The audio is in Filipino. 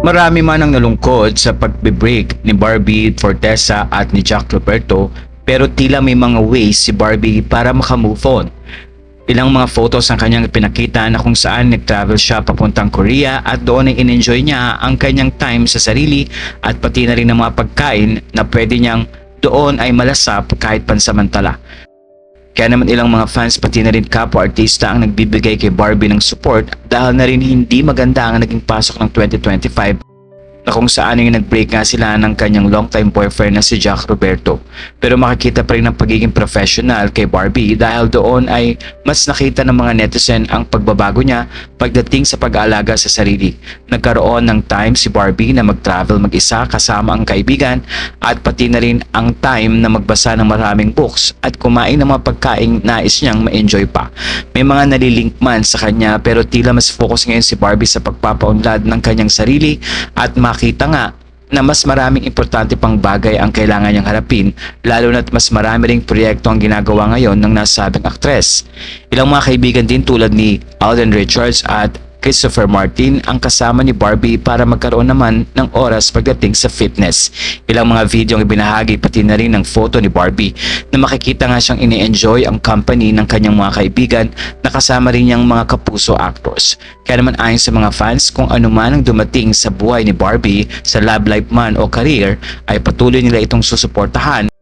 Marami man ang nalungkot sa pagbe-break ni Barbie Fortesa at ni Jack Roberto, pero tila may mga ways si Barbie para makamove on. Ilang mga photos ang kanyang pinakita na kung saan nag-travel siya papuntang Korea at doon ay in-enjoy niya ang kanyang time sa sarili at pati na rin ng mga pagkain na pwede niyang doon ay malasap kahit pansamantala. Kaya naman ilang mga fans pati na rin kapwa-artista ang nagbibigay kay Barbie ng support dahil na rin hindi maganda ang naging pasok ng 2025 na kung saan yung nag-break nga sila ng kanyang long-time boyfriend na si Jack Roberto. Pero makikita pa rin ang pagiging professional kay Barbie dahil doon ay mas nakita ng mga netizen ang pagbabago niya pagdating sa pag-aalaga sa sarili. Nagkaroon ng time si Barbie na mag-travel mag-isa kasama ang kaibigan at pati na rin ang time na magbasa ng maraming books at kumain ng mga pagkaing nais niyang ma-enjoy pa. May mga nalilink man sa kanya pero tila mas focus ngayon si Barbie sa pagpapaunlad ng kanyang sarili at makita nga na mas maraming importante pang bagay ang kailangan niyang harapin lalo na't mas marami ring proyekto ang ginagawa ngayon ng nasabing aktres. Ilang mga kaibigan din tulad ni Alden Richards at Christopher Martin ang kasama ni Barbie para magkaroon naman ng oras pagdating sa fitness. Ilang mga video ang ibinahagi pati na rin ng photo ni Barbie na makikita nga siyang ini-enjoy ang company ng kanyang mga kaibigan na kasama rin niyang mga kapuso actors. Kaya naman ayon sa mga fans kung ano man ang dumating sa buhay ni Barbie sa love life man o career ay patuloy nila itong susuportahan